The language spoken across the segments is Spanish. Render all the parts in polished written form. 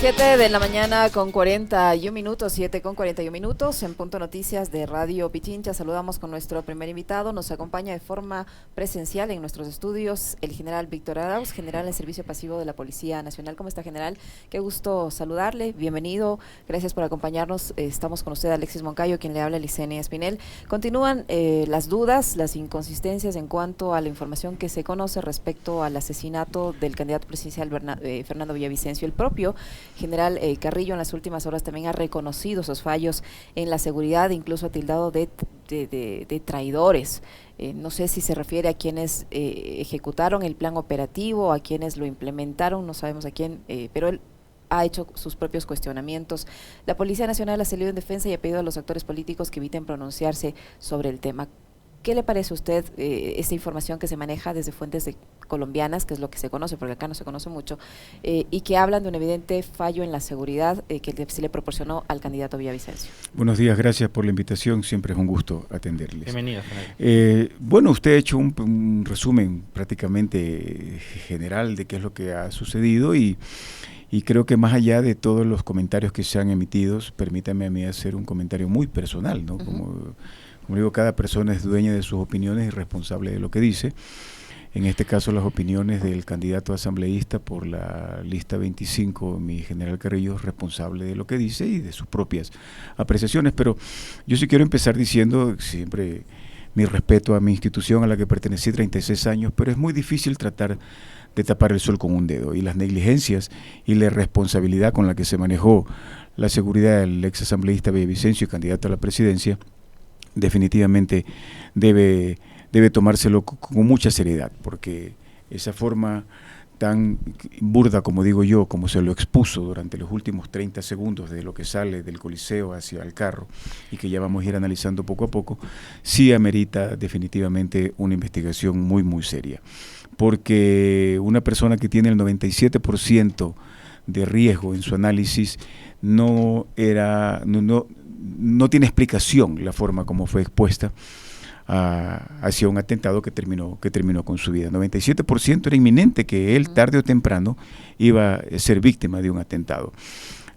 7 de la mañana con 41 minutos, 7 con 41 minutos, en Punto Noticias de Radio Pichincha. Saludamos con nuestro primer invitado. Nos acompaña de forma presencial en nuestros estudios el general Víctor Arauz, general del Servicio Pasivo de la Policía Nacional. ¿Cómo está, general? Qué gusto saludarle, bienvenido, gracias por acompañarnos. Estamos con usted, Alexis Moncayo, quien le habla, Licenia Espinel. Continúan las dudas, las inconsistencias en cuanto a la información que se conoce respecto al asesinato del candidato presidencial Fernando Villavicencio. El propio general Carrillo en las últimas horas también ha reconocido esos fallos en la seguridad, incluso ha tildado de traidores. No sé si se refiere a quienes ejecutaron el plan operativo, a quienes lo implementaron, no sabemos a quién, pero él ha hecho sus propios cuestionamientos. La Policía Nacional ha salido en defensa y ha pedido a los actores políticos que eviten pronunciarse sobre el tema. ¿Qué le parece a usted esta información que se maneja desde fuentes colombianas, que es lo que se conoce, porque acá no se conoce mucho, y que hablan de un evidente fallo en la seguridad que se le proporcionó al candidato Villavicencio? Buenos días, gracias por la invitación, siempre es un gusto atenderles. Bienvenido. Bueno, usted ha hecho un resumen prácticamente general de qué es lo que ha sucedido y creo que más allá de todos los comentarios que se han emitido, permítame a mí hacer un comentario muy personal, ¿no? Como digo, cada persona es dueña de sus opiniones y responsable de lo que dice. En este caso, las opiniones del candidato asambleísta por la lista 25, mi general Carrillo, es responsable de lo que dice y de sus propias apreciaciones. Pero yo sí quiero empezar diciendo siempre mi respeto a mi institución a la que pertenecí 36 años, pero es muy difícil tratar de tapar el sol con un dedo. Y las negligencias y la irresponsabilidad con la que se manejó la seguridad del ex asambleísta Villavicencio, candidato a la presidencia, definitivamente debe tomárselo con mucha seriedad, porque esa forma tan burda, como digo yo, como se lo expuso durante los últimos 30 segundos de lo que sale del Coliseo hacia el carro y que ya vamos a ir analizando poco a poco, sí amerita definitivamente una investigación muy, muy seria. Porque una persona que tiene el 97% de riesgo en su análisis no tiene explicación la forma como fue expuesta hacia un atentado que terminó con su vida. 97% era inminente que él tarde o temprano iba a ser víctima de un atentado.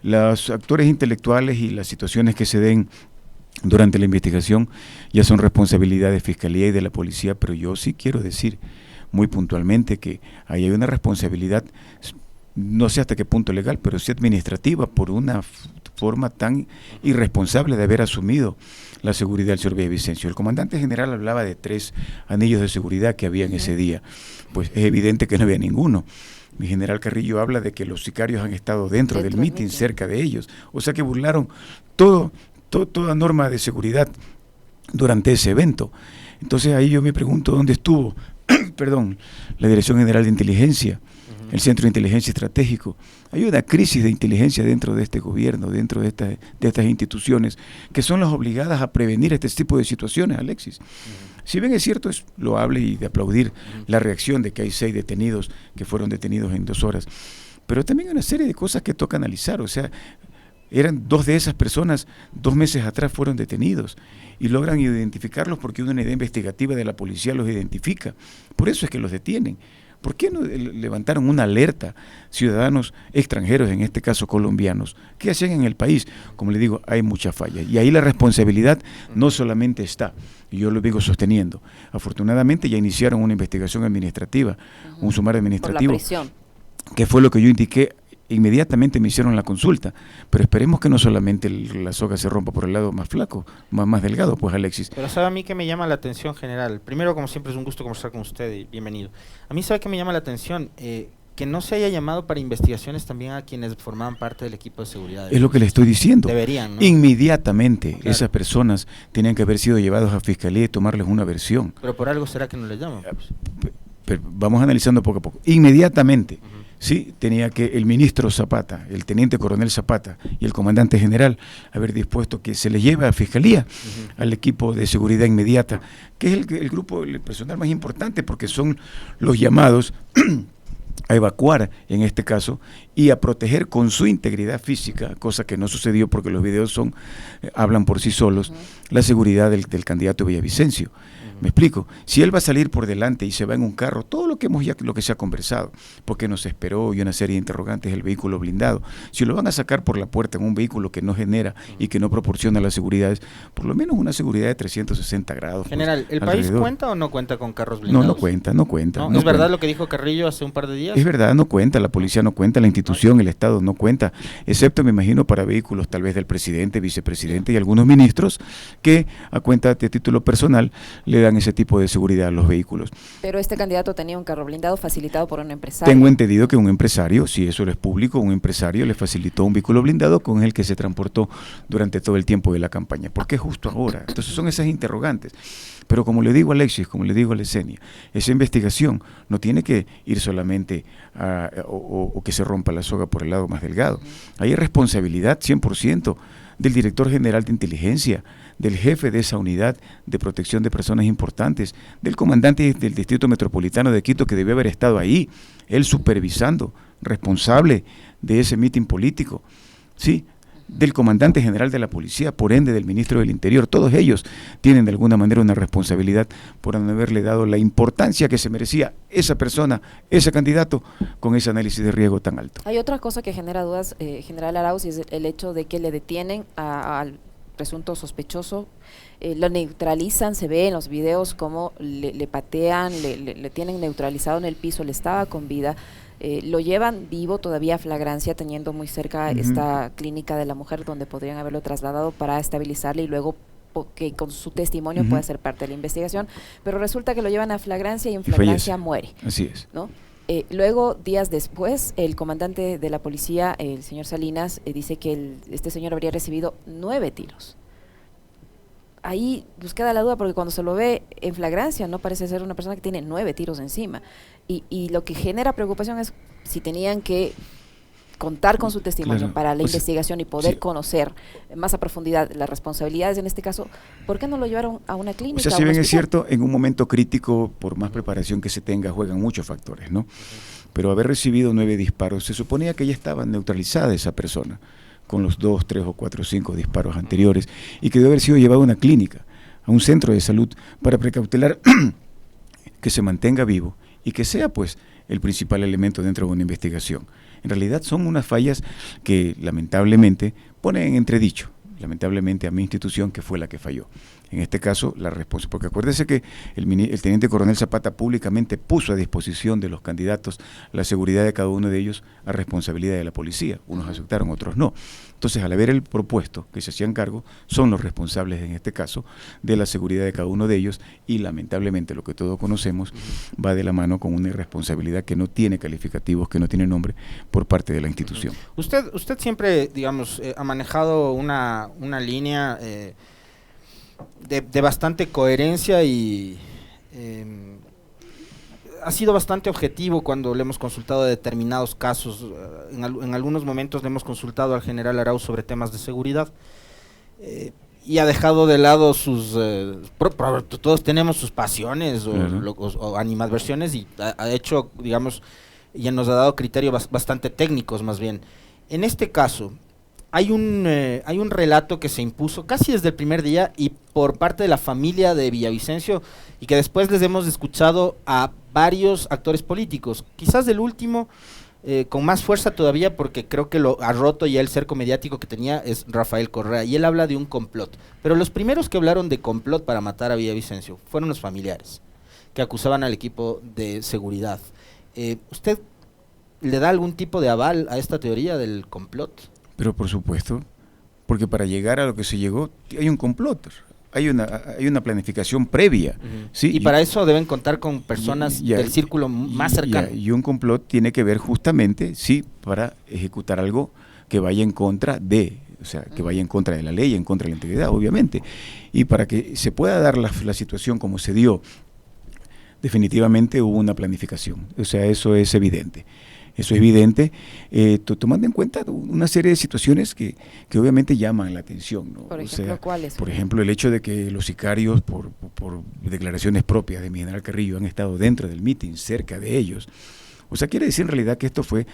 Los actores intelectuales y las situaciones que se den durante la investigación ya son responsabilidad de Fiscalía y de la Policía, pero yo sí quiero decir muy puntualmente que ahí hay una responsabilidad, no sé hasta qué punto legal, pero sí administrativa, por una forma tan irresponsable de haber asumido la seguridad del señor Villavicencio. El comandante general hablaba de 3 anillos de seguridad que había en ese día. Pues es evidente que no había ninguno. Mi general Carrillo habla de que los sicarios han estado dentro del mitin, cerca de ellos. O sea que burlaron toda norma de seguridad durante ese evento. Entonces ahí yo me pregunto dónde estuvo la Dirección General de Inteligencia, el Centro de Inteligencia Estratégico. Hay una crisis de inteligencia dentro de este gobierno, dentro de estas instituciones, que son las obligadas a prevenir este tipo de situaciones, Alexis. Si bien es cierto, es loable y de aplaudir la reacción de que hay 6 detenidos que fueron detenidos en 2 horas, pero también hay una serie de cosas que toca analizar. O sea, eran 2 de esas personas, 2 meses atrás fueron detenidos y logran identificarlos porque una unidad investigativa de la policía los identifica. Por eso es que los detienen. ¿Por qué no levantaron una alerta ciudadanos extranjeros, en este caso colombianos? ¿Qué hacían en el país? Como le digo, hay muchas fallas. Y ahí la responsabilidad no solamente está, y yo lo vengo sosteniendo. Afortunadamente ya iniciaron una investigación administrativa, un sumario administrativo, por la prisión, que fue lo que yo indiqué. Inmediatamente me hicieron la consulta, pero esperemos que no solamente la soga se rompa por el lado más flaco, más delgado, pues, Alexis. Pero sabe a mí que me llama la atención, general. Primero, como siempre, es un gusto conversar con usted y bienvenido. A mí sabe que me llama la atención que no se haya llamado para investigaciones también a quienes formaban parte del equipo de seguridad. Es lo que le estoy diciendo. Deberían, ¿no? Inmediatamente, claro, esas personas tenían que haber sido llevados a Fiscalía y tomarles una versión. Pero por algo será que no les llaman. Pero vamos analizando poco a poco. Inmediatamente. Sí, tenía que el ministro Zapata, el teniente coronel Zapata y el comandante general haber dispuesto que se le lleve a Fiscalía al equipo de seguridad inmediata, que es el grupo, el personal más importante, porque son los llamados a evacuar, en este caso, y a proteger con su integridad física, cosa que no sucedió porque los videos hablan por sí solos, la seguridad del candidato Villavicencio. ¿Me explico? Si él va a salir por delante y se va en un carro, todo lo que se ha conversado, porque nos esperó y una serie de interrogantes, el vehículo blindado, si lo van a sacar por la puerta en un vehículo que no genera y que no proporciona las seguridades, por lo menos una seguridad de 360 grados. General, pues, ¿el país alrededor. cuenta o no cuenta con carros blindados? No cuenta. ¿No? ¿Es verdad lo que dijo Carrillo hace un par de días? Es verdad, no cuenta, la policía no cuenta, la institución, el Estado no cuenta, excepto me imagino para vehículos tal vez del presidente, vicepresidente y algunos ministros que a cuenta de título personal le dan ese tipo de seguridad a los vehículos. Pero este candidato tenía un carro blindado facilitado por un empresario. Tengo entendido que un empresario, si eso es público, un empresario le facilitó un vehículo blindado con el que se transportó durante todo el tiempo de la campaña. ¿Por qué justo ahora? Entonces son esas interrogantes. Pero como le digo a Alexis, como le digo a Lesenia, esa investigación no tiene que ir solamente o que se rompa la soga por el lado más delgado. Hay responsabilidad 100% del director general de inteligencia, del jefe de esa unidad de protección de personas importantes, del comandante del Distrito Metropolitano de Quito que debe haber estado ahí, él supervisando, responsable de ese mitin político, ¿sí?, del comandante general de la policía, por ende del ministro del Interior. Todos ellos tienen de alguna manera una responsabilidad por no haberle dado la importancia que se merecía esa persona, ese candidato, con ese análisis de riesgo tan alto. Hay otra cosa que genera dudas, general Arauz, y es el hecho de que le detienen al presunto sospechoso, lo neutralizan, se ve en los videos cómo le patean, le tienen neutralizado en el piso, le estaba con vida. Lo llevan vivo todavía a flagrancia, teniendo muy cerca esta clínica de la mujer donde podrían haberlo trasladado para estabilizarle y luego que con su testimonio pueda ser parte de la investigación, pero resulta que lo llevan a flagrancia y en flagrancia muere. Así es. ¿No? Luego, días después, el comandante de la policía, el señor Salinas, dice que este señor habría recibido 9 tiros. Ahí pues queda la duda porque cuando se lo ve en flagrancia no parece ser una persona que tiene 9 tiros encima y lo que genera preocupación es si tenían que contar con su testimonio para la investigación y poder conocer más a profundidad las responsabilidades en este caso, ¿por qué no lo llevaron a una clínica? O sea, si bien es cierto, en un momento crítico, por más preparación que se tenga, juegan muchos factores, ¿no? Pero haber recibido 9 disparos, se suponía que ya estaba neutralizada esa persona con los 2, 3 o 4 o 5 disparos anteriores y que debe haber sido llevado a una clínica, a un centro de salud para precautelar que se mantenga vivo y que sea pues el principal elemento dentro de una investigación. En realidad son unas fallas que lamentablemente ponen en entredicho, lamentablemente a mi institución que fue la que falló. En este caso, la responsabilidad, porque acuérdese que el teniente coronel Zapata públicamente puso a disposición de los candidatos la seguridad de cada uno de ellos a responsabilidad de la policía. Unos aceptaron, otros no. Entonces, al haber el propuesto que se hacían cargo, son los responsables en este caso de la seguridad de cada uno de ellos y lamentablemente lo que todos conocemos va de la mano con una irresponsabilidad que no tiene calificativos, que no tiene nombre por parte de la institución. Usted siempre, digamos, ha manejado una línea de bastante coherencia y ha sido bastante objetivo cuando le hemos consultado de determinados casos. En algunos momentos le hemos consultado al general Arauz sobre temas de seguridad y ha dejado de lado sus todos tenemos sus pasiones o animadversiones y ha hecho, digamos, y nos ha dado criterios bastante técnicos más bien. En este caso hay un relato que se impuso casi desde el primer día y por parte de la familia de Villavicencio y que después les hemos escuchado a varios actores políticos, quizás del último con más fuerza todavía porque creo que lo ha roto ya el cerco mediático que tenía es Rafael Correa y él habla de un complot, pero los primeros que hablaron de complot para matar a Villavicencio fueron los familiares que acusaban al equipo de seguridad. ¿Usted le da algún tipo de aval a esta teoría del complot? Pero por supuesto, porque para llegar a lo que se llegó hay un complot, hay una planificación previa. ¿sí? Y para eso deben contar con personas del círculo más cercano. Y un complot tiene que ver justamente, sí, para ejecutar algo que vaya en contra de, o sea, que vaya en contra de la ley, en contra de la integridad, obviamente. Y para que se pueda dar la situación como se dio, definitivamente hubo una planificación, o sea, eso es evidente. Eso es evidente, tomando en cuenta una serie de situaciones que obviamente llaman la atención, ¿no? Por ejemplo, ¿cuáles? Por ejemplo, el hecho de que los sicarios, por declaraciones propias de mi general Carrillo, han estado dentro del mitin, cerca de ellos. O sea, quiere decir en realidad que esto fue,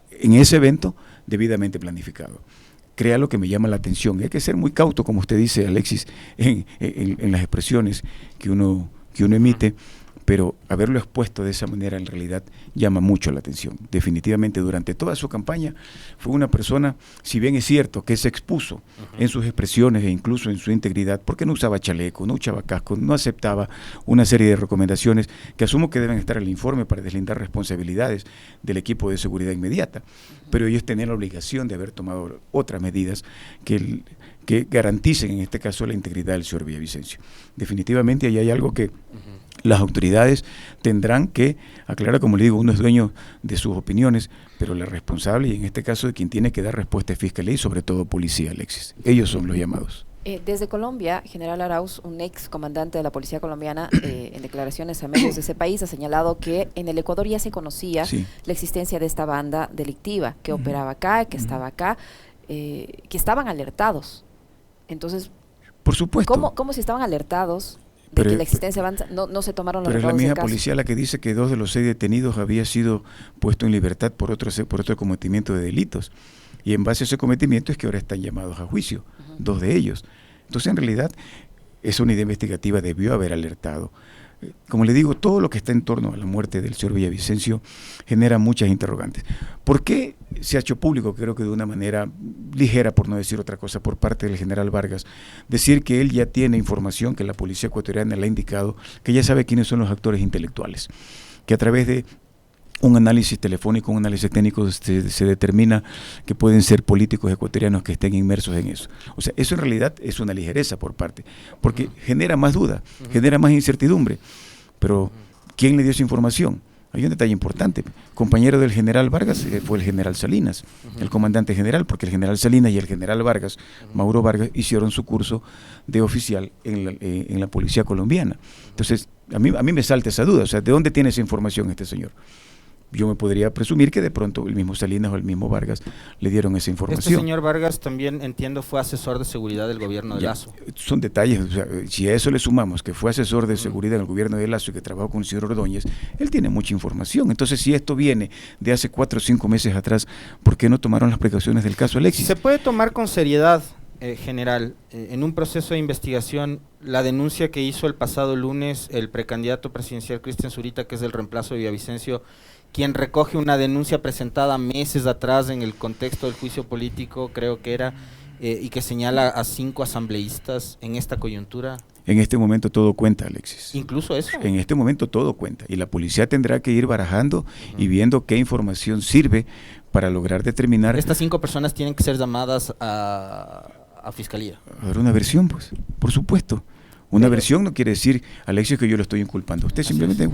en ese evento, debidamente planificado. Crea lo que me llama la atención. Hay que ser muy cauto, como usted dice, Alexis, en las expresiones que uno que uno emite, pero haberlo expuesto de esa manera en realidad llama mucho la atención. Definitivamente durante toda su campaña fue una persona, si bien es cierto que se expuso en sus expresiones e incluso en su integridad, porque no usaba chaleco, no usaba casco, no aceptaba una serie de recomendaciones que asumo que deben estar en el informe para deslindar responsabilidades del equipo de seguridad inmediata, pero ellos tenían la obligación de haber tomado otras medidas que garanticen en este caso la integridad del señor Villavicencio. Definitivamente ahí hay algo que las autoridades tendrán que aclarar. Como le digo, uno es dueño de sus opiniones, pero la responsable, y en este caso de quien tiene que dar respuesta es Fiscalía y sobre todo Policía, Alexis. Ellos son los llamados. Desde Colombia, General Arauz, un ex comandante de la Policía Colombiana, en declaraciones a medios de ese país, ha señalado que en el Ecuador ya se conocía la existencia de esta banda delictiva que operaba acá, que estaba acá, que estaban alertados. Entonces, por supuesto. ¿Cómo si estaban alertados de que la existencia avanza, no se tomaron los recaudos? Pero es la misma caso? policía la que dice que 2 de los 6 detenidos había sido puesto en libertad por otro cometimiento de delitos. Y en base a ese cometimiento es que ahora están llamados a juicio, 2 de ellos. Entonces, en realidad, esa unidad investigativa debió haber alertado. Como le digo, todo lo que está en torno a la muerte del señor Villavicencio genera muchas interrogantes. ¿Por qué se ha hecho público, creo que de una manera ligera, por no decir otra cosa, por parte del general Vargas, decir que él ya tiene información, que la policía ecuatoriana le ha indicado, que ya sabe quiénes son los actores intelectuales, que a través de un análisis telefónico, un análisis técnico, se determina que pueden ser políticos ecuatorianos que estén inmersos en eso? O sea, eso en realidad es una ligereza por parte, porque genera más duda, genera más incertidumbre. Pero, ¿quién le dio esa información? Hay un detalle importante. Compañero del general Vargas fue el general Salinas, el comandante general, porque el general Salinas y el general Vargas, Mauro Vargas, hicieron su curso de oficial en la policía colombiana. Entonces, a mí me salta esa duda. O sea, ¿de dónde tiene esa información este señor? Yo me podría presumir que de pronto el mismo Salinas o el mismo Vargas le dieron esa información. Este señor Vargas también, entiendo, fue asesor de seguridad del gobierno de Lasso. Son detalles, o sea, si a eso le sumamos que fue asesor de seguridad en el gobierno de Lasso y que trabajó con el señor Ordóñez, él tiene mucha información. Entonces, si esto viene de hace 4 o 5 meses atrás, ¿por qué no tomaron las precauciones del caso Alexis? ¿Se puede tomar con seriedad, general, en un proceso de investigación, la denuncia que hizo el pasado lunes el precandidato presidencial Cristian Zurita, que es el reemplazo de Villavicencio, quien recoge una denuncia presentada meses atrás en el contexto del juicio político, creo que era, y que señala a 5 asambleístas en esta coyuntura? En este momento todo cuenta, Alexis. ¿Incluso eso? En este momento todo cuenta, y la policía tendrá que ir barajando y viendo qué información sirve para lograr determinar. Estas 5 personas tienen que ser llamadas a Fiscalía. A ver, una versión, pues, por supuesto. Una versión no quiere decir, Alexis, que yo lo estoy inculpando. Usted simplemente,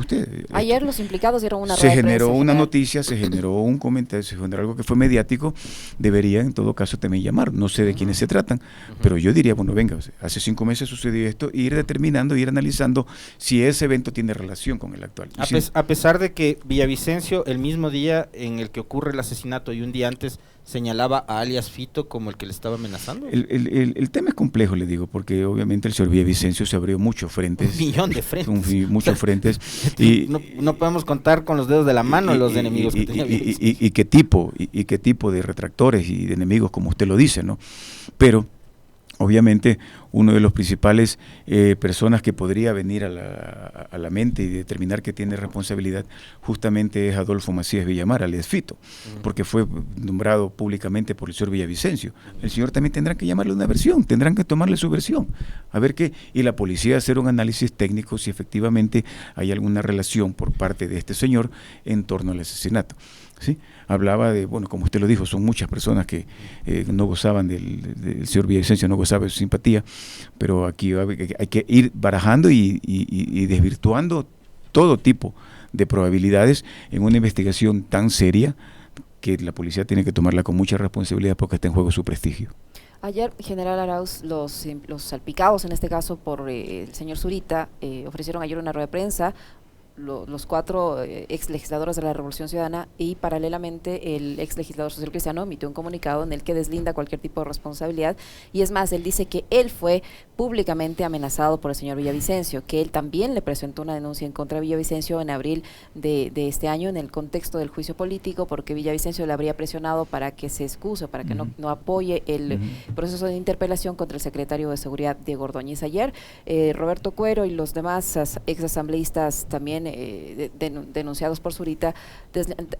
Ayer los implicados dieron una rueda de prensa. Se generó una noticia, se generó un comentario, se generó algo que fue mediático. Debería, en todo caso, también llamar. No sé de quiénes se tratan, pero yo diría, bueno, venga, hace 5 meses sucedió esto, e ir determinando, ir analizando si ese evento tiene relación con el actual. A pesar de que Villavicencio, el mismo día en el que ocurre el asesinato y un día antes, señalaba a alias Fito como el que le estaba amenazando. El tema es complejo, le digo, porque obviamente el señor Villavicencio se abrió muchos frentes. 1 millón de frentes. Muchos frentes. Y no podemos contar con los dedos de la mano los enemigos que tenía Villavicencio. Y qué tipo de retractores y de enemigos, como usted lo dice, ¿no? Pero obviamente uno de los principales personas que podría venir a la mente y determinar que tiene responsabilidad justamente es Adolfo Macías Villamar, alias Fito, porque fue nombrado públicamente por el señor Villavicencio. El señor también tendrá que llamarle una versión, tendrán que tomarle su versión, a ver qué, y la policía hacer un análisis técnico si efectivamente hay alguna relación por parte de este señor en torno al asesinato. ¿Sí? Hablaba de, bueno, como usted lo dijo, son muchas personas que no gozaban del señor Villavicencio, no gozaban de su simpatía, pero aquí hay que ir barajando y desvirtuando todo tipo de probabilidades en una investigación tan seria que la policía tiene que tomarla con mucha responsabilidad porque está en juego su prestigio. Ayer, general Arauz, los salpicados, en este caso por el señor Zurita, ofrecieron ayer una rueda de prensa los 4 ex legisladores de la Revolución Ciudadana, y paralelamente el ex legislador social cristiano emitió un comunicado en el que deslinda cualquier tipo de responsabilidad, y es más, él dice que él fue públicamente amenazado por el señor Villavicencio, que él también le presentó una denuncia en contra de Villavicencio en abril de este año en el contexto del juicio político, porque Villavicencio le habría presionado para que se excuse, para que no apoye el proceso de interpelación contra el secretario de Seguridad Diego Ordóñez. Ayer Roberto Cuero y los demás ex asambleístas también denunciados por Zurita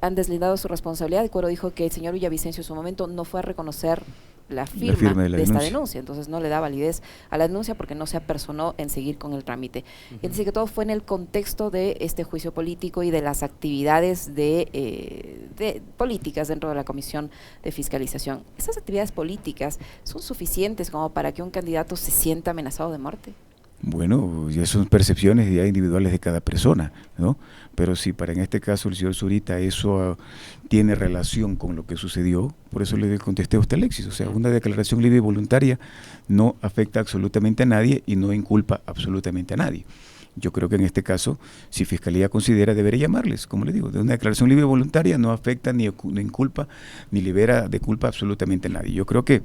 han deslindado su responsabilidad. Cuero dijo que el señor Villavicencio en su momento no fue a reconocer la firma de esta denuncia, entonces no le da validez a la denuncia porque no se apersonó en seguir con el trámite. Él dice que todo fue en el contexto de este juicio político y de las actividades de políticas dentro de la Comisión de Fiscalización. ¿Esas actividades políticas son suficientes como para que un candidato se sienta amenazado de muerte? Bueno, ya son percepciones ya individuales de cada persona, ¿no? Pero si para en este caso el señor Zurita eso tiene relación con lo que sucedió, por eso le contesté a usted, Alexis, o sea, una declaración libre y voluntaria no afecta absolutamente a nadie y no inculpa absolutamente a nadie. Yo creo que en este caso, si Fiscalía considera, debería llamarles, como le digo, de una declaración libre y voluntaria no afecta ni inculpa ni libera de culpa absolutamente a nadie. Yo creo que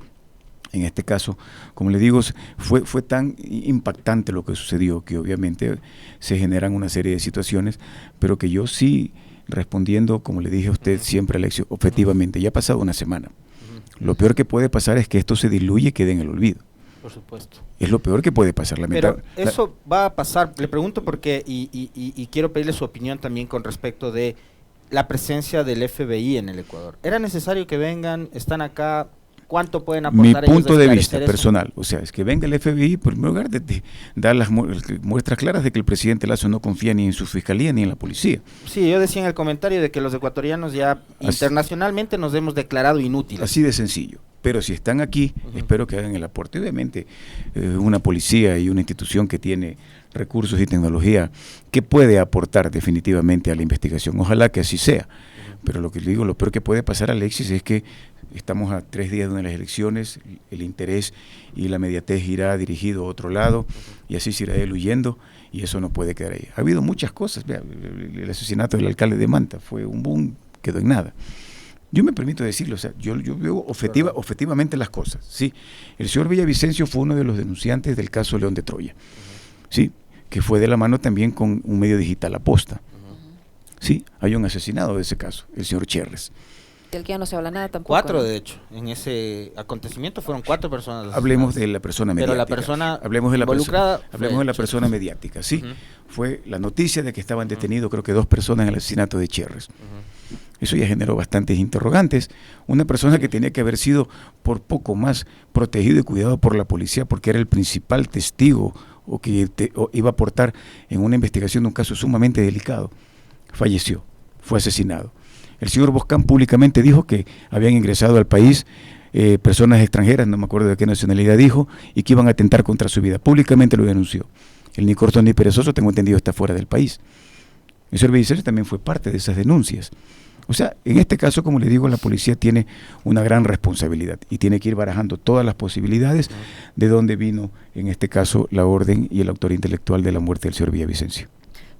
en este caso, como le digo, fue tan impactante lo que sucedió que obviamente se generan una serie de situaciones, pero que yo sí, respondiendo, como le dije a usted siempre, Alexio, objetivamente, ya ha pasado una semana. Lo peor que puede pasar es que esto se diluye y quede en el olvido. Por supuesto. Es lo peor que puede pasar, Pero eso va a pasar, le pregunto porque, y quiero pedirle su opinión también con respecto de la presencia del FBI en el Ecuador. ¿Era necesario que vengan, están acá? ¿Cuánto pueden aportar? Mi punto de vista personal, o sea, es que venga el FBI, en primer lugar, de dar las muestras claras de que el presidente Lasso no confía ni en su fiscalía ni en la policía. Sí, yo decía en el comentario de que los ecuatorianos ya internacionalmente nos hemos declarado inútiles. Así de sencillo. Pero si están aquí, espero que hagan el aporte. Obviamente, una policía y una institución que tiene recursos y tecnología que puede aportar definitivamente a la investigación. Ojalá que así sea. Pero lo que le digo, lo peor que puede pasar, Alexis, es que estamos a 3 días de las elecciones, el interés y la mediatez irá dirigido a otro lado y así se irá diluyendo y eso no puede quedar ahí. Ha habido muchas cosas, vea, el asesinato del alcalde de Manta fue un boom, quedó en nada. Yo me permito decirlo, o sea, yo veo objetivamente las cosas, ¿sí? El señor Villavicencio fue uno de los denunciantes del caso León de Troya, ¿sí? Que fue de la mano también con un medio digital, Aposta. Sí, hay un asesinado de ese caso, el señor Cherres. Del que ya no se habla nada tampoco. 4, de hecho, en ese acontecimiento fueron 4 personas. Hablemos de la persona mediática. Pero la persona hablemos de la involucrada. Hablemos de la persona mediática, sí. Fue la noticia de que estaban detenidos, creo que 2 personas en el asesinato de Cherres. Eso ya generó bastantes interrogantes. Una persona que tenía que haber sido por poco más protegido y cuidado por la policía porque era el principal testigo o que iba a aportar en una investigación de un caso sumamente delicado, falleció, fue asesinado. El señor Boscán públicamente dijo que habían ingresado al país personas extranjeras, no me acuerdo de qué nacionalidad dijo, y que iban a atentar contra su vida. Públicamente lo denunció. El ni corto ni perezoso, tengo entendido, está fuera del país. El señor Villavicencio también fue parte de esas denuncias. O sea, en este caso, como le digo, la policía tiene una gran responsabilidad y tiene que ir barajando todas las posibilidades de dónde vino, en este caso, la orden y el autor intelectual de la muerte del señor Villavicencio.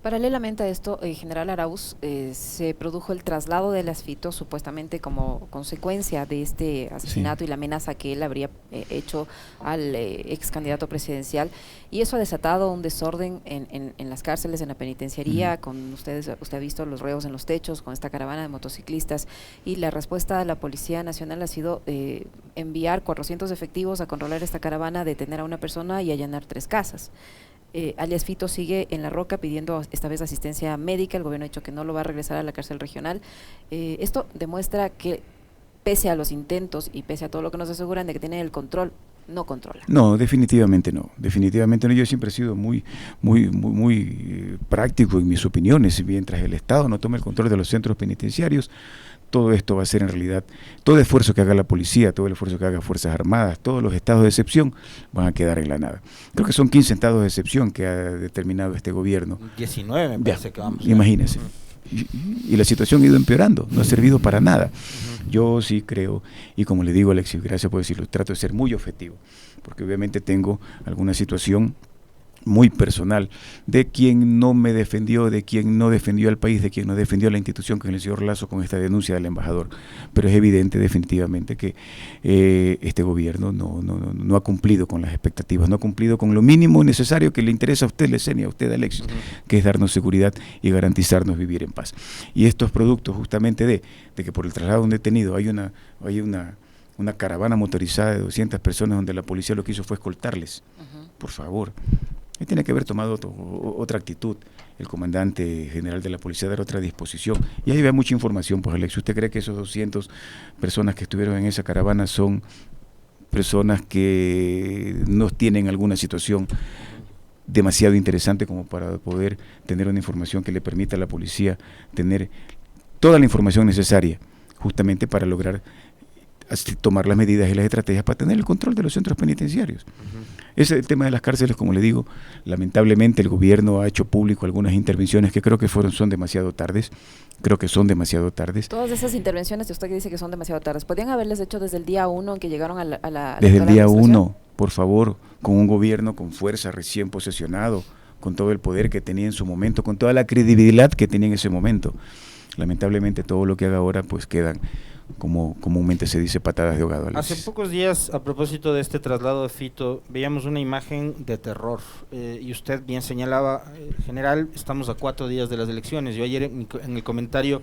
Paralelamente a esto, General Arauz, se produjo el traslado de las FITO supuestamente como consecuencia de este asesinato y la amenaza que él habría hecho al ex candidato presidencial, y eso ha desatado un desorden en las cárceles, en la penitenciaría, con usted ha visto los reos en los techos, con esta caravana de motociclistas, y la respuesta de la Policía Nacional ha sido enviar 400 efectivos a controlar esta caravana, detener a una persona y allanar 3 casas. Alias Fito sigue en La Roca pidiendo esta vez asistencia médica. El gobierno ha dicho que no lo va a regresar a la cárcel regional. Esto demuestra que pese a los intentos y pese a todo lo que nos aseguran de que tienen el control, no controla. No, definitivamente no. Definitivamente no. Yo siempre he sido muy práctico en mis opiniones. Mientras el Estado no tome el control de los centros penitenciarios, todo esto va a ser en realidad, todo esfuerzo que haga la policía, todo el esfuerzo que haga Fuerzas Armadas, todos los estados de excepción van a quedar en la nada. Creo que son 15 estados de excepción que ha determinado este gobierno. 19 me parece que vamos. Imagínense. Y la situación ha ido empeorando, no ha servido para nada. Yo sí creo, y como le digo, Alexis, gracias por decirlo, trato de ser muy objetivo, porque obviamente tengo alguna situación muy personal, de quien no me defendió, de quien no defendió al país, de quien no defendió a la institución con el señor Lazo con esta denuncia del embajador. Pero es evidente definitivamente que este gobierno no ha cumplido con las expectativas, no ha cumplido con lo mínimo necesario que le interesa a usted, Lesenia, a usted, Alexis, que es darnos seguridad y garantizarnos vivir en paz. Y estos productos justamente de que por el traslado de un detenido hay una caravana motorizada de 200 personas donde la policía lo que hizo fue escoltarles. Por favor. Él tiene que haber tomado otra actitud, el comandante general de la policía, dar otra disposición. Y ahí ve mucha información, pues Alex, ¿usted cree que esos 200 personas que estuvieron en esa caravana son personas que no tienen alguna situación demasiado interesante como para poder tener una información que le permita a la policía tener toda la información necesaria justamente para lograr tomar las medidas y las estrategias para tener el control de los centros penitenciarios? Ese es el tema de las cárceles, como le digo, lamentablemente el gobierno ha hecho público algunas intervenciones que creo que son demasiado tardes, Todas esas intervenciones de usted que dice que son demasiado tardes, ¿podrían haberles hecho desde el día 1 en que llegaron a la desde el día 1, por favor, con un gobierno con fuerza recién posesionado, con todo el poder que tenía en su momento, con toda la credibilidad que tenía en ese momento? Lamentablemente todo lo que haga ahora pues quedan, como comúnmente se dice, patadas de ahogado. Hace pocos días, a propósito de este traslado de Fito, veíamos una imagen de terror, y usted bien señalaba, general, estamos a 4 días de las elecciones. Yo ayer en el comentario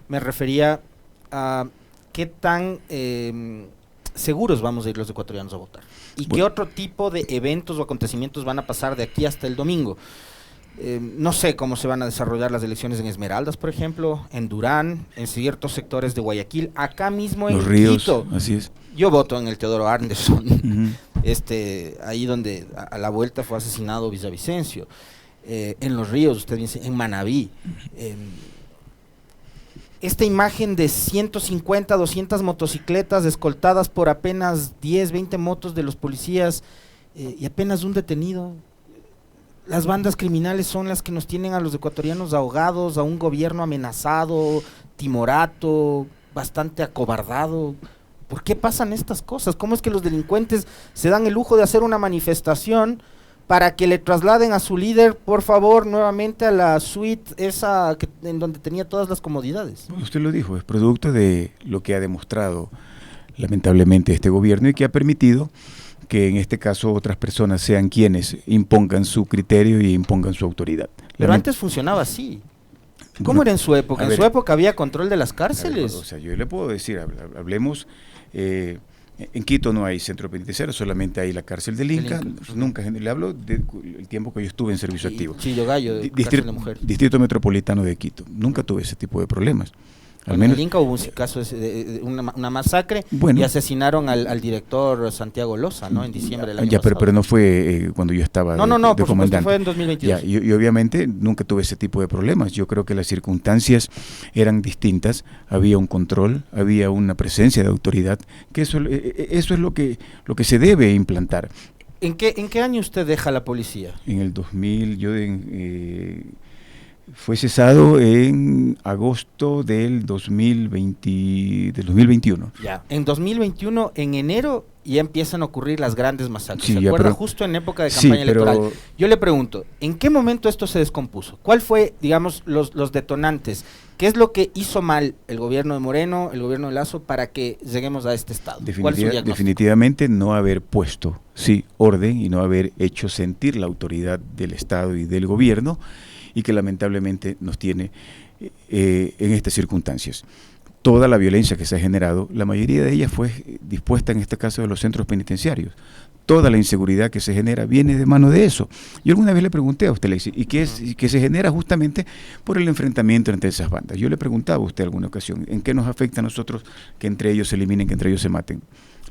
me refería a qué tan seguros vamos a ir los ecuatorianos a votar, y qué otro tipo de eventos o acontecimientos van a pasar de aquí hasta el domingo. No sé cómo se van a desarrollar las elecciones en Esmeraldas, por ejemplo, en Durán, en ciertos sectores de Guayaquil, acá mismo en Los Ríos, Quito. así es. Yo voto en el Teodoro Anderson, ahí donde a la vuelta fue asesinado Villavicencio. En Los Ríos, usted dice, en Manabí. Esta imagen de 150, 200 motocicletas escoltadas por apenas 10, 20 motos de los policías y apenas un detenido. Las bandas criminales son las que nos tienen a los ecuatorianos ahogados, a un gobierno amenazado, timorato, bastante acobardado. ¿Por qué pasan estas cosas? ¿Cómo es que los delincuentes se dan el lujo de hacer una manifestación para que le trasladen a su líder, por favor, nuevamente a la suite esa en donde tenía todas las comodidades? Usted lo dijo, es producto de lo que ha demostrado lamentablemente este gobierno y que ha permitido que en este caso otras personas sean quienes impongan su criterio y impongan su autoridad. Pero antes funcionaba así. ¿Cómo era en su época? En su época había control de las cárceles. O sea, yo le puedo decir, hablemos, en Quito no hay centro penitenciario, solamente hay la cárcel del Inca. Nunca, le hablo del tiempo que yo estuve en servicio activo. Chillo Gallo, cárcel de mujer. Distrito Metropolitano de Quito. Nunca tuve ese tipo de problemas. Al menos en el Inca hubo un caso de una masacre, y asesinaron al director Santiago Loza, ¿no? En diciembre del año pasado. Pero no fue cuando yo estaba de por comandante. Fue en 2022. Y obviamente nunca tuve ese tipo de problemas. Yo creo que las circunstancias eran distintas, había un control, había una presencia de autoridad, que eso es lo que se debe implantar. ¿En qué año usted deja la policía? En el 2000, fue cesado en agosto del 2021. Ya, en 2021, en enero, ya empiezan a ocurrir las grandes masacres. Sí, ¿Se acuerda? Justo en época de campaña electoral. Yo le pregunto, ¿en qué momento esto se descompuso? ¿Cuál fue, digamos, los detonantes? ¿Qué es lo que hizo mal el gobierno de Moreno, el gobierno de Lazo, para que lleguemos a este estado? Definitivamente no haber puesto, orden y no haber hecho sentir la autoridad del Estado y del gobierno, y que lamentablemente nos tiene en estas circunstancias. Toda la violencia que se ha generado, la mayoría de ella fue dispuesta en este caso de los centros penitenciarios. Toda la inseguridad que se genera viene de mano de eso. Yo alguna vez le pregunté a usted, Lexi, y que se genera justamente por el enfrentamiento entre esas bandas. Yo le preguntaba a usted alguna ocasión, ¿en qué nos afecta a nosotros que entre ellos se eliminen, que entre ellos se maten?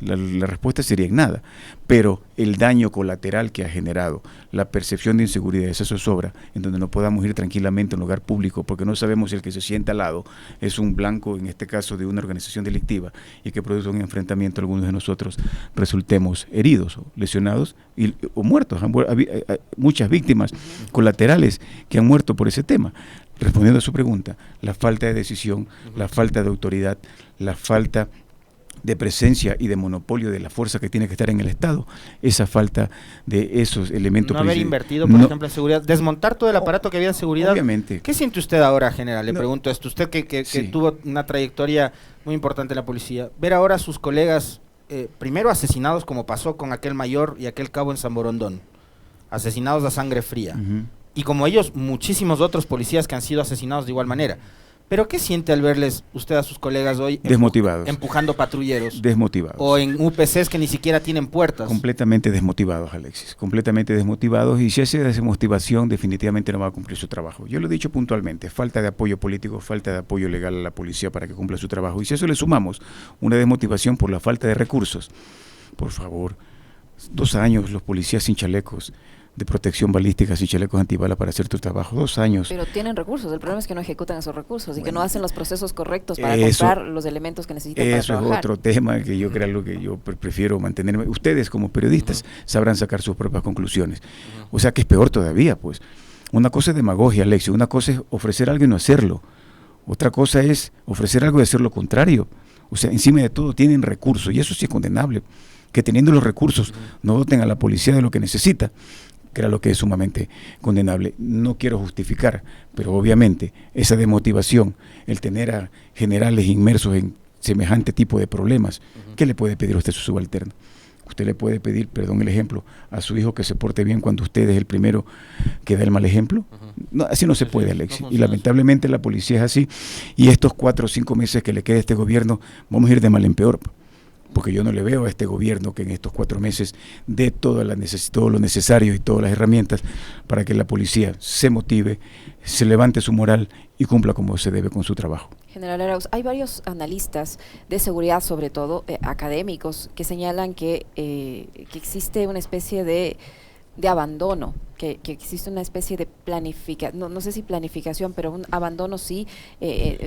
La respuesta sería en nada, pero el daño colateral que ha generado, la percepción de inseguridad, esa zozobra, en donde no podamos ir tranquilamente a un lugar público porque no sabemos si el que se sienta al lado es un blanco, en este caso de una organización delictiva, y que producto de un enfrentamiento algunos de nosotros resultemos heridos o lesionados o muertos. Muchas víctimas colaterales que han muerto por ese tema. Respondiendo a su pregunta, la falta de decisión, la falta de autoridad, la falta de presencia y de monopolio de la fuerza que tiene que estar en el Estado, esa falta de esos elementos. No haber invertido, por ejemplo, en seguridad, desmontar todo el aparato que había de seguridad. Obviamente. ¿Qué siente usted ahora, general? Le pregunto esto, usted que Sí. tuvo una trayectoria muy importante en la policía, ver ahora a sus colegas, primero asesinados como pasó con aquel mayor y aquel cabo en San Borondón, asesinados a sangre fría, y como ellos, muchísimos otros policías que han sido asesinados de igual manera. ¿Pero qué siente al verles usted a sus colegas hoy desmotivados, empujando patrulleros? Desmotivados. O en UPCs que ni siquiera tienen puertas. Completamente desmotivados, Alexis, completamente desmotivados, y si esa desmotivación definitivamente no va a cumplir su trabajo. Yo lo he dicho puntualmente, falta de apoyo político, falta de apoyo legal a la policía para que cumpla su trabajo, y si a eso le sumamos una desmotivación por la falta de recursos, por favor, 2 años los policías sin chalecos de protección balística, sin chalecos antibalas para hacer tu trabajo, 2 años. Pero tienen recursos, el problema es que no ejecutan esos recursos y Bueno, que no hacen los procesos correctos para eso, comprar los elementos que necesitan para eso es trabajar. otro tema que yo creo lo que yo prefiero mantenerme. Ustedes como periodistas sabrán sacar sus propias conclusiones. O sea que es peor todavía, pues. Una cosa es demagogia, Alexis, una cosa es ofrecer algo y no hacerlo. Otra cosa es ofrecer algo y hacer lo contrario. O sea, encima de todo tienen recursos, y eso sí es condenable, que teniendo los recursos no doten a la policía de lo que necesita, que era lo que es sumamente condenable. No quiero justificar, pero obviamente esa desmotivación, el tener a generales inmersos en semejante tipo de problemas, ¿qué le puede pedir usted a su subalterno? Usted le puede pedir, perdón el ejemplo, a su hijo que se porte bien cuando usted es el primero que da el mal ejemplo. No, así no se puede, Alexis. Y lamentablemente la policía es así. Y estos 4 o 5 meses que le queda a este gobierno, vamos a ir de mal en peor. Porque yo no le veo a este gobierno que en estos 4 meses dé todo lo necesario y todas las herramientas para que la policía se motive, se levante su moral y cumpla como se debe con su trabajo. General Arauz, hay varios analistas de seguridad, sobre todo académicos, que señalan que existe una especie de abandono, que existe una especie de planificación, no sé si planificación, pero un abandono sí,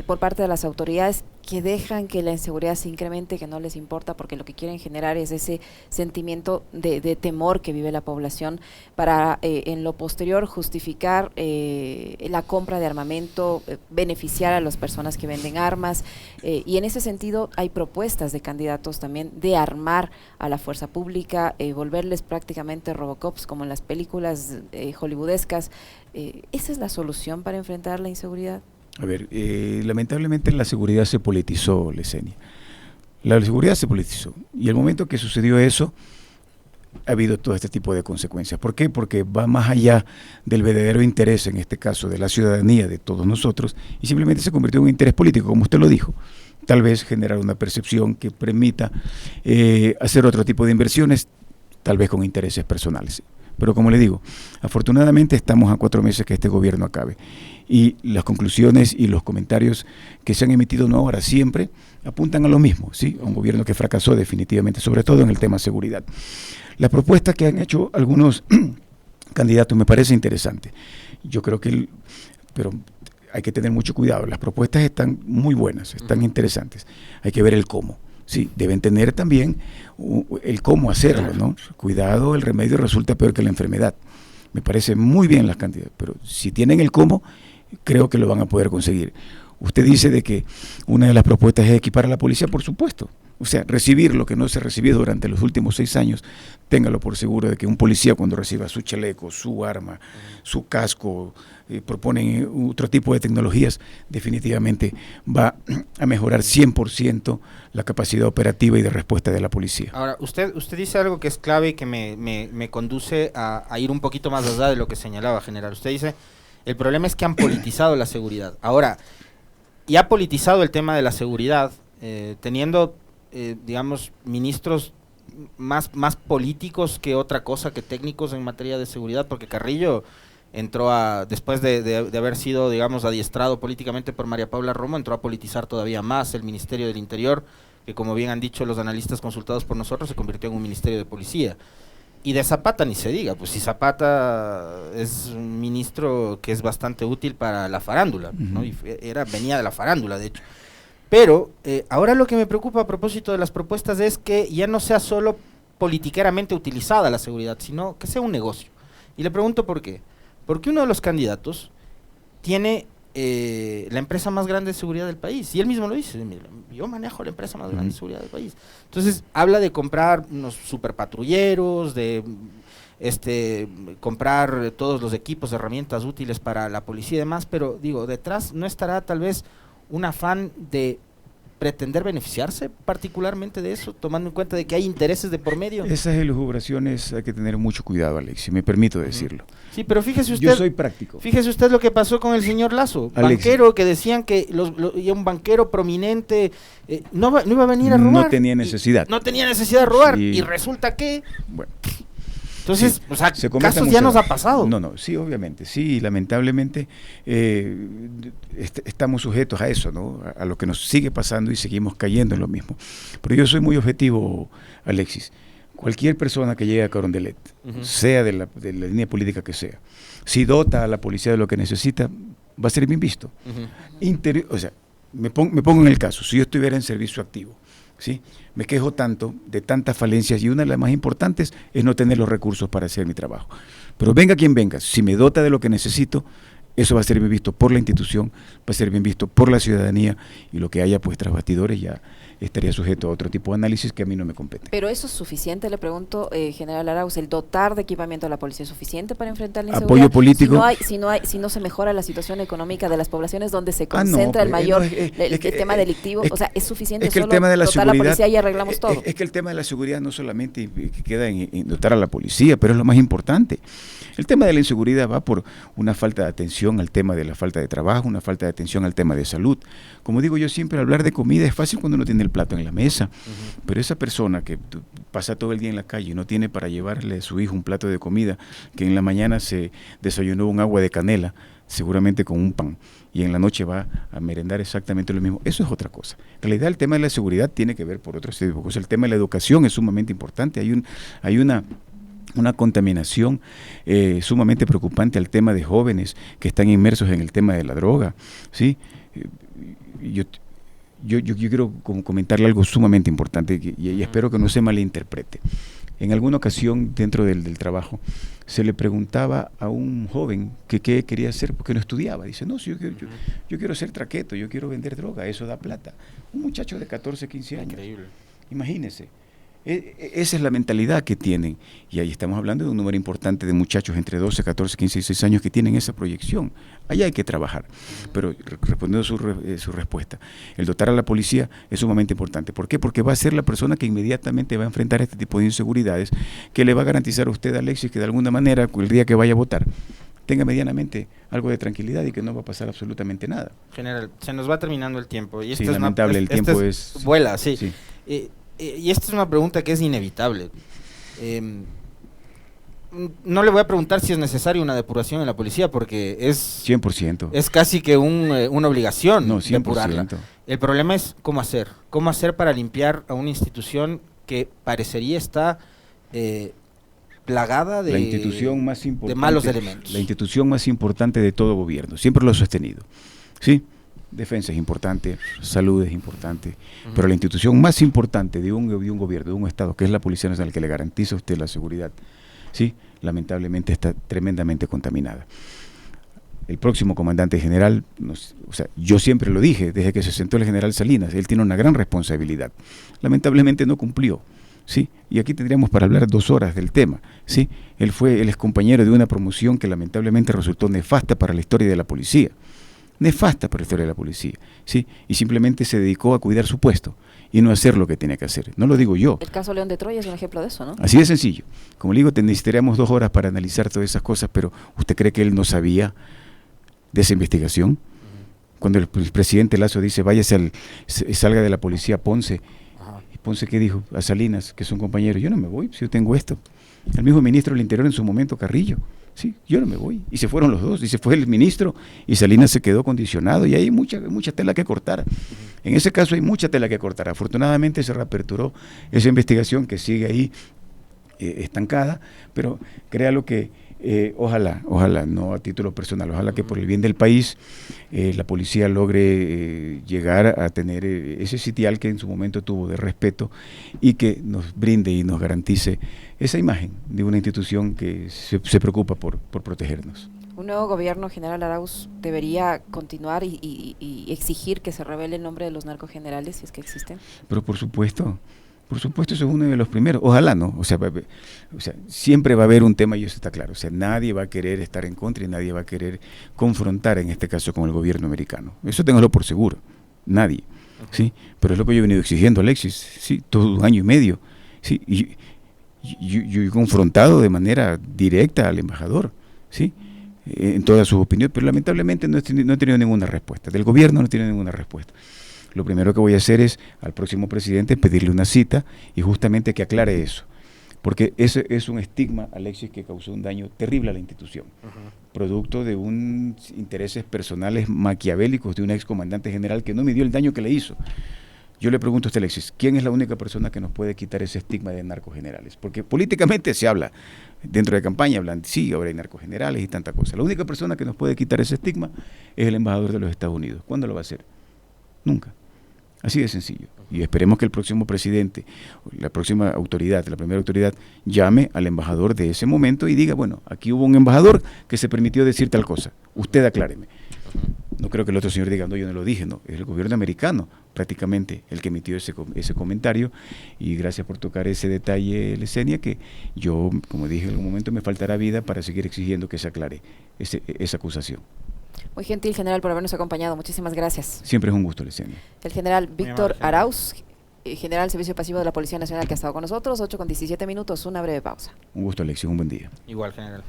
por parte de las autoridades, que dejan que la inseguridad se incremente, que no les importa, porque lo que quieren generar es ese sentimiento de temor que vive la población para en lo posterior justificar la compra de armamento, beneficiar a las personas que venden armas, y en ese sentido hay propuestas de candidatos también de armar a la fuerza pública, volverles prácticamente Robocops como en las películas hollywoodescas. ¿Esa es la solución para enfrentar la inseguridad? A ver, lamentablemente la seguridad se politizó, Lesenia. La seguridad se politizó. Y el momento que sucedió eso, ha habido todo este tipo de consecuencias. ¿Por qué? Porque va más allá del verdadero interés, en este caso, de la ciudadanía, de todos nosotros, y simplemente se convirtió en un interés político, como usted lo dijo. Tal vez generar una percepción que permita hacer otro tipo de inversiones, tal vez con intereses personales. Pero como le digo, afortunadamente estamos a 4 meses que este gobierno acabe, y las conclusiones y los comentarios que se han emitido no ahora, siempre apuntan a lo mismo, ¿sí? A un gobierno que fracasó definitivamente, sobre todo en el tema seguridad. La propuesta que han hecho algunos candidatos me parece interesante. Yo creo que, pero hay que tener mucho cuidado, las propuestas están muy buenas, están interesantes, hay que ver el cómo. Sí, deben tener también el cómo hacerlo, ¿no? Cuidado, el remedio resulta peor que la enfermedad. Me parece muy bien las cantidades, pero si tienen el cómo, creo que lo van a poder conseguir. Usted dice de que una de las propuestas es equipar a la policía, por supuesto. O sea, recibir lo que no se ha recibido durante los últimos 6 años, téngalo por seguro de que un policía cuando reciba su chaleco, su arma, su casco, proponen otro tipo de tecnologías, definitivamente va a mejorar 100% la capacidad operativa y de respuesta de la policía. Ahora, usted dice algo que es clave y que me conduce a ir un poquito más allá de lo que señalaba, general. Usted dice, el problema es que han politizado la seguridad. Ahora, y ha politizado el tema de la seguridad, teniendo, digamos, ministros más políticos que otra cosa, que técnicos en materia de seguridad, porque Carrillo entró después de haber sido, digamos, adiestrado políticamente por María Paula Romo, entró a politizar todavía más el Ministerio del Interior, que como bien han dicho los analistas consultados por nosotros, se convirtió en un ministerio de policía. Y de Zapata ni se diga, pues si Zapata es un ministro que es bastante útil para la farándula, ¿no? Y venía de la farándula, de hecho. Pero ahora lo que me preocupa a propósito de las propuestas es que ya no sea solo politiqueramente utilizada la seguridad, sino que sea un negocio. Y le pregunto por qué. Porque uno de los candidatos tiene la empresa más grande de seguridad del país. Y él mismo lo dice, mira, yo manejo la empresa más grande de seguridad del país. Entonces, habla de comprar unos superpatrulleros, de comprar todos los equipos, herramientas útiles para la policía y demás, pero digo, detrás no estará tal vez un afán de pretender beneficiarse particularmente de eso, tomando en cuenta de que hay intereses de por medio. Esas elucubraciones hay que tener mucho cuidado, Alex, si me permito decirlo. Sí, pero fíjese usted. Yo soy práctico. Fíjese usted lo que pasó con el señor Lazo, banquero, que decían que y un banquero prominente no iba a venir a robar. No tenía necesidad. No tenía necesidad de robar, Sí. Y resulta que... Bueno. Entonces, Sí, o sea, se cometen casos ya nos ha pasado. No, sí, obviamente, sí, lamentablemente estamos sujetos a eso, ¿no? A lo que nos sigue pasando y seguimos cayendo en lo mismo. Pero yo soy muy objetivo, Alexis. Cualquier persona que llegue a Carondelet, sea de la línea política que sea, si dota a la policía de lo que necesita, va a ser bien visto. O sea, me pongo en el caso, si yo estuviera en servicio activo, ¿sí? Me quejo tanto de tantas falencias y una de las más importantes es no tener los recursos para hacer mi trabajo. Pero venga quien venga, si me dota de lo que necesito, eso va a ser bien visto por la institución, va a ser bien visto por la ciudadanía y lo que haya pues tras bastidores ya estaría sujeto a otro tipo de análisis que a mí no me compete. Pero eso es suficiente, le pregunto, general Arauz, el dotar de equipamiento a la policía es suficiente para enfrentar la inseguridad. Apoyo político. Si no se mejora la situación económica de las poblaciones donde se concentra el mayor el tema delictivo, o sea, es suficiente que solo el tema de la dotar a la policía y arreglamos todo. Es que el tema de la seguridad no solamente queda en dotar a la policía, pero es lo más importante. El tema de la inseguridad va por una falta de atención al tema de la falta de trabajo, una falta de atención al tema de salud. Como digo yo siempre, hablar de comida es fácil cuando uno tiene el plato en la mesa, pero esa persona que pasa todo el día en la calle y no tiene para llevarle a su hijo un plato de comida, que en la mañana se desayunó un agua de canela, seguramente con un pan, y en la noche va a merendar exactamente lo mismo, eso es otra cosa. En realidad el tema de la seguridad tiene que ver por otro tipo de cosas. El tema de la educación es sumamente importante, hay una contaminación sumamente preocupante al tema de jóvenes que están inmersos en el tema de la droga, ¿sí? Yo quiero comentarle algo sumamente importante y espero que no se malinterprete. En alguna ocasión dentro del trabajo se le preguntaba a un joven que qué quería hacer porque no estudiaba. Dice, no, si yo quiero ser traqueto, yo quiero vender droga, eso da plata. Un muchacho de 14, 15 años. Increíble. Imagínese. Esa es la mentalidad que tienen, y ahí estamos hablando de un número importante de muchachos entre 12, 14, 15 y 16 años que tienen esa proyección. Ahí hay que trabajar, pero respondiendo a su respuesta, el dotar a la policía es sumamente importante. ¿Por qué? Porque va a ser la persona que inmediatamente va a enfrentar este tipo de inseguridades, que le va a garantizar a usted, Alexis, que de alguna manera el día que vaya a votar tenga medianamente algo de tranquilidad y que no va a pasar absolutamente nada. General, se nos va terminando el tiempo. Y sí, es lamentable, el tiempo vuela, sí. Sí. Y esta es una pregunta que es inevitable. No le voy a preguntar si es necesaria una depuración en la policía, porque es 100%. Es casi que una obligación 100%. depurarla. El problema es cómo hacer para limpiar a una institución que parecería está plagada de, la institución más importante, de malos elementos. La institución más importante de todo gobierno, siempre lo he sostenido, ¿sí? Defensa es importante, salud es importante, pero la institución más importante de un gobierno, de un Estado, que es la Policía Nacional, que le garantiza a usted la seguridad, ¿sí? Lamentablemente está tremendamente contaminada. El próximo comandante general, o sea, yo siempre lo dije, desde que se sentó el general Salinas, él tiene una gran responsabilidad. Lamentablemente no cumplió, ¿sí? Y aquí tendríamos para hablar 2 horas del tema, ¿sí? Él es compañero de una promoción que lamentablemente resultó nefasta para la historia de la policía. Nefasta para la historia de la policía, ¿sí? Y simplemente se dedicó a cuidar su puesto y no hacer lo que tenía que hacer. No lo digo yo. El caso León de Troya es un ejemplo de eso, ¿no? Así de sencillo. Como le digo, necesitaríamos 2 horas para analizar todas esas cosas, pero ¿usted cree que él no sabía de esa investigación? Cuando el presidente Lazo dice, váyase salga de la policía Ponce. ¿Y Ponce qué dijo? A Salinas, que son compañeros. Yo no me voy si yo tengo esto. El mismo ministro del Interior en su momento, Carrillo. Sí, yo no me voy. Y se fueron los dos, y se fue el ministro, y Salinas se quedó condicionado, y hay mucha tela que cortar. En ese caso hay mucha tela que cortar. Afortunadamente se reaperturó esa investigación que sigue ahí estancada, pero créalo que ojalá, no a título personal, ojalá que por el bien del país la policía logre llegar a tener ese sitial que en su momento tuvo de respeto y que nos brinde y nos garantice esa imagen de una institución que se preocupa por protegernos. Un nuevo gobierno, general Arauz, debería continuar y exigir que se revele el nombre de los narcogenerales, si es que existen. Pero por supuesto, eso es uno de los primeros. Ojalá no. O sea, siempre va a haber un tema y eso está claro. O sea, nadie va a querer estar en contra y nadie va a querer confrontar, en este caso, con el gobierno americano. Eso téngalo por seguro. Nadie. ¿Sí? Pero es lo que yo he venido exigiendo, Alexis. Sí, todo un año y medio. Sí, y yo he confrontado de manera directa al embajador. ¿Sí? En todas sus opiniones, pero lamentablemente no he tenido ninguna respuesta. Del gobierno no he tenido ninguna respuesta. Lo primero que voy a hacer es al próximo presidente pedirle una cita y justamente que aclare eso. Porque ese es un estigma, Alexis, que causó un daño terrible a la institución. Producto de intereses personales maquiavélicos de un excomandante general que no midió el daño que le hizo. Yo le pregunto a usted, Alexis, ¿quién es la única persona que nos puede quitar ese estigma de narcogenerales? Porque políticamente se habla, dentro de campaña hablan, sí, ahora hay narcogenerales y tanta cosa. La única persona que nos puede quitar ese estigma es el embajador de los Estados Unidos. ¿Cuándo lo va a hacer? Nunca. Así de sencillo. Y esperemos que el próximo presidente, la próxima autoridad, la primera autoridad, llame al embajador de ese momento y diga, bueno, aquí hubo un embajador que se permitió decir tal cosa. Usted acláreme. No creo que el otro señor diga, no, yo no lo dije, no. Es el gobierno americano prácticamente el que emitió ese comentario. Y gracias por tocar ese detalle, Lesenia, que yo, como dije en algún momento, me faltará vida para seguir exigiendo que se aclare esa acusación. Muy gentil, general, por habernos acompañado. Muchísimas gracias. Siempre es un gusto, Lesenia. El general Víctor Arauz, general del Servicio Pasivo de la Policía Nacional, que ha estado con nosotros. 8:17 minutos, una breve pausa. Un gusto, Alexis, un buen día. Igual, general.